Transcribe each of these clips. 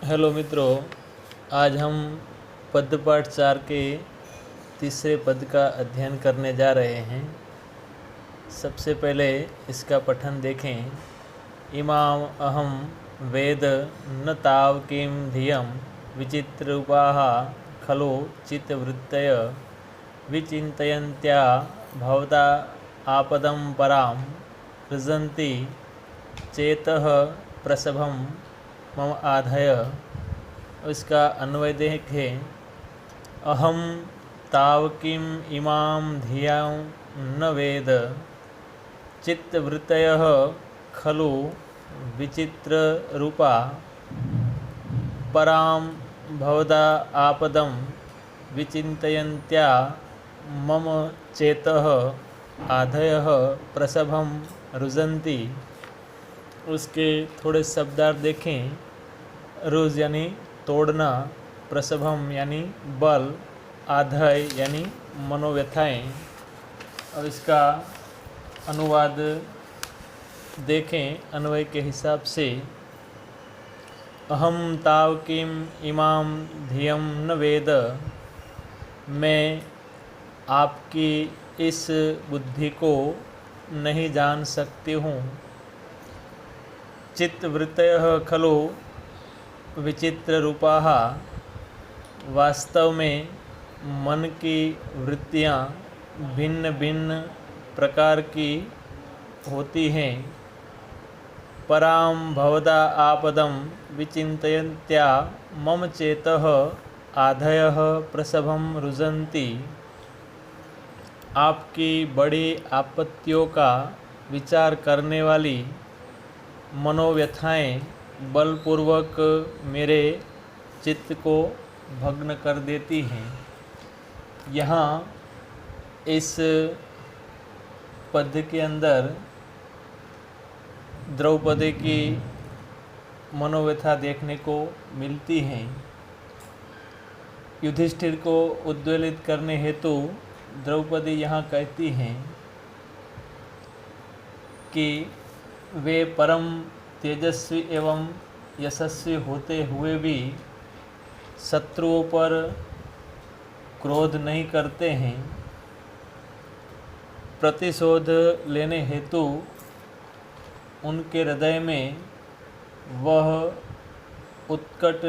Hello मित्रों, आज हम पद्यपाठ 4 के तीसरे पद का अध्ययन करने जा रहे हैं। सबसे पहले इसका पठन देखें। इमाम अहम वेद न ताव किं धियं विचित्ररूपाः खलु चित्तवृत्तय विचिन्तयन्त्या भवता आपदं परां सृजन्ति चेतः प्रसभं मम आधय। इसका अन्वय देखें। अहम ताव किम इमाम धियां न वेद चित्तवृत्तयः खलु विचित्र रूपा परां भवदा आपदं विचिन्तयन्त्या मम चेतः आधयः प्रसभं रुजन्ति। उसके थोड़े शब्दार्थ देखें। रुज यानी तोड़ना, प्रसभम यानी बल, आधय यानी मनोव्यथाएं। और इसका अनुवाद देखें अन्वय के हिसाब से। अहम ताव किम इमाम धियम न वेद, मैं आपकी इस बुद्धि को नहीं जान सकती हूँ। चित्तवृत्तयः खलु विचित्र रूपाः, वास्तव में मन की वृत्तियाँ भिन्न भिन्न प्रकार की होती हैं। परां भवदा आपदं विचिन्तयन्त्या मम चेतः आधयः प्रसभं रुजन्ति। आपकी बड़ी आपत्तियों का विचार करने वाली मनोव्यथाएं बलपूर्वक मेरे चित्त को भग्न कर देती हैं। यहाँ इस पद्य के अंदर द्रौपदी की मनोव्यथा देखने को मिलती हैं। युधिष्ठिर को उद्वेलित करने हेतु द्रौपदी यहाँ कहती हैं कि वे परम तेजस्वी एवं यशस्वी होते हुए भी शत्रुओं पर क्रोध नहीं करते हैं। प्रतिशोध लेने हेतु उनके हृदय में वह उत्कट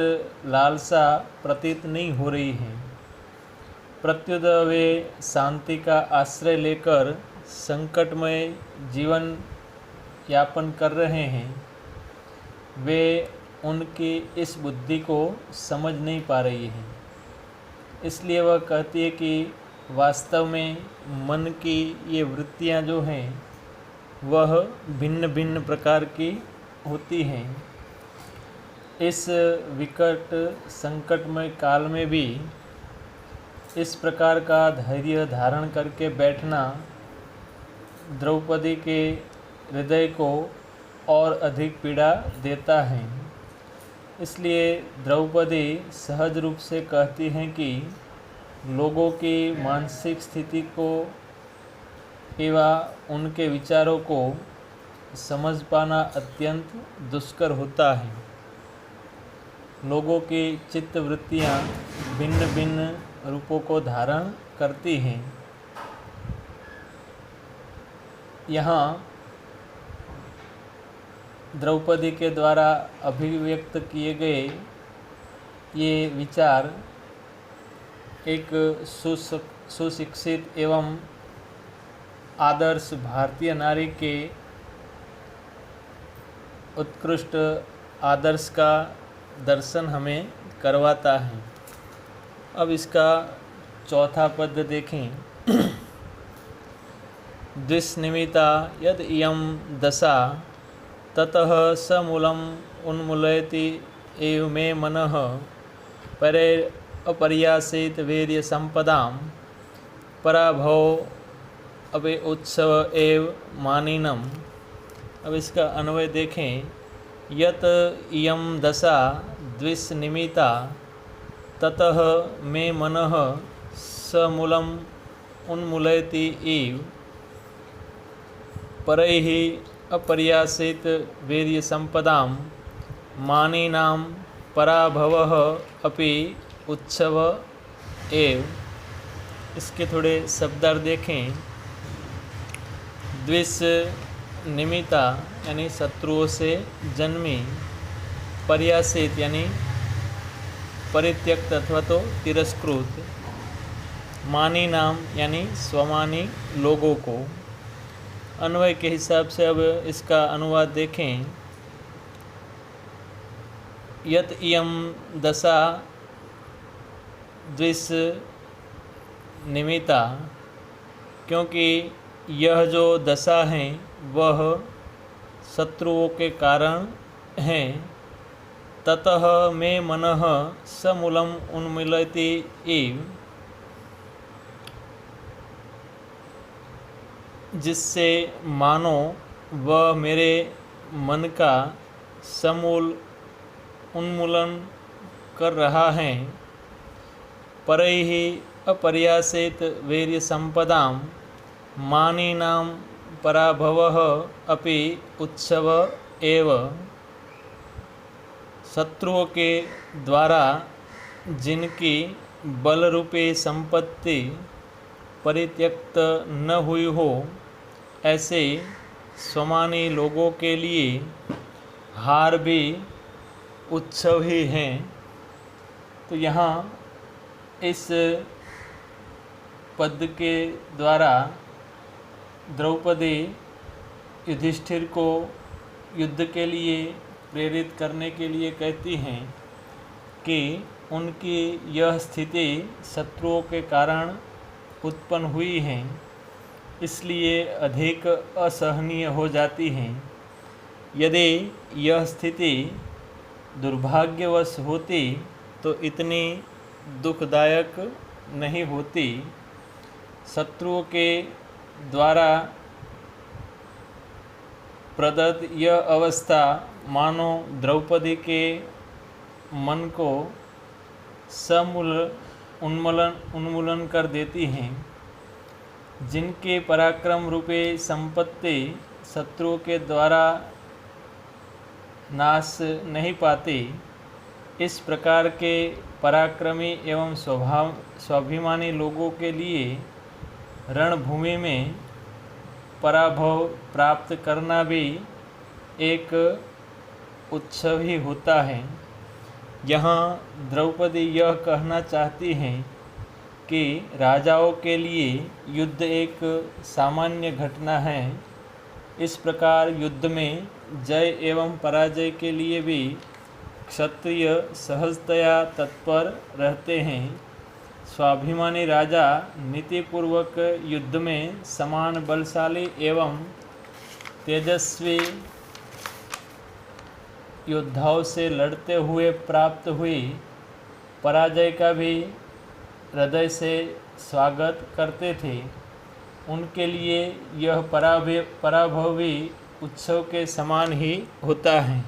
लालसा प्रतीत नहीं हो रही है। प्रत्युत वे शांति का आश्रय लेकर संकटमय जीवन यापन कर रहे हैं। वे उनकी इस बुद्धि को समझ नहीं पा रही हैं। इसलिए वह कहती है कि वास्तव में मन की ये वृत्तियां जो हैं वह भिन्न भिन्न प्रकार की होती हैं। इस विकट संकटमय काल में भी इस प्रकार का धैर्य धारण करके बैठना द्रौपदी के हृदय को और अधिक पीड़ा देता है। इसलिए द्रौपदी सहज रूप से कहती हैं कि लोगों की मानसिक स्थिति को एवं उनके विचारों को समझ पाना अत्यंत दुष्कर होता है। लोगों की चित्तवृत्तियाँ भिन्न भिन्न रूपों को धारण करती हैं। यहाँ द्रौपदी के द्वारा अभिव्यक्त किए गए ये विचार एक सुशिक्षित एवं आदर्श भारतीय नारी के उत्कृष्ट आदर्श का दर्शन हमें करवाता है। अब इसका चौथा पद देखें। द्विस्निमिता यद इयं दशा ततः स मूलम उन्मूलयति एव मे मनः परे अपर्यासित वीर्य संपदां पराभव अवे उत्सव एव मानिनम। अब इसका अन्वय देखें। यत इयं दशा द्विस्निमिता ततः मे मनः स मूलम उन्मूलयति एव परैः अपर्यासित वीर्य संपदां मानीनां पराभवः अपि उत्सव एव। इसके थोड़े शब्दार्थ देखें। द्विष निमित्ता यानी शत्रुओं से जन्मी, पर्यासित यानी परित्यक्त अथवा तो तिरस्कृत, मानी नाम यानी स्वमानी लोगों को। अन्वय के हिसाब से अब इसका अनुवाद देखें। यत इयं दशा द्विष निमित्ता, क्योंकि यह जो दशा है वह शत्रुओं के कारण हैं। ततः मे मनः समूलम उन्मीलति इव, जिससे मानो वह मेरे मन का समूल उन्मूलन कर रहा है। परैः अपर्यासेत वीर्य संपदाम मानीनां पराभवः अपि उत्सव एव। शत्रुओं के द्वारा जिनकी बल रूपी संपत्ति परित्यक्त न हुई हो, ऐसे स्वमानी लोगों के लिए हार भी उत्सव ही हैं। तो यहाँ इस पद के द्वारा द्रौपदी युधिष्ठिर को युद्ध के लिए प्रेरित करने के लिए कहती हैं कि उनकी यह स्थिति शत्रुओं के कारण उत्पन्न हुई है, इसलिए अधिक असहनीय हो जाती हैं। यदि यह स्थिति दुर्भाग्यवश होती तो इतनी दुखदायक नहीं होती। शत्रुओं के द्वारा प्रदत्त यह अवस्था मानो द्रौपदी के मन को समूल उन्मूलन कर देती हैं। जिनके पराक्रम रूपी संपत्ति शत्रुओं के द्वारा नाश नहीं पाती, इस प्रकार के पराक्रमी एवं स्वाभिमानी लोगों के लिए रणभूमि में पराभव प्राप्त करना भी एक उत्सव ही होता है। यहाँ द्रौपदी यह कहना चाहती हैं कि राजाओं के लिए युद्ध एक सामान्य घटना है। इस प्रकार युद्ध में जय एवं पराजय के लिए भी क्षत्रिय सहजतया तत्पर रहते हैं। स्वाभिमानी राजा नीतिपूर्वक युद्ध में समान बलशाली एवं तेजस्वी योद्धाओं से लड़ते हुए प्राप्त हुई पराजय का भी हृदय से स्वागत करते थे। उनके लिए यह पराभव भी उत्सव के समान ही होता है।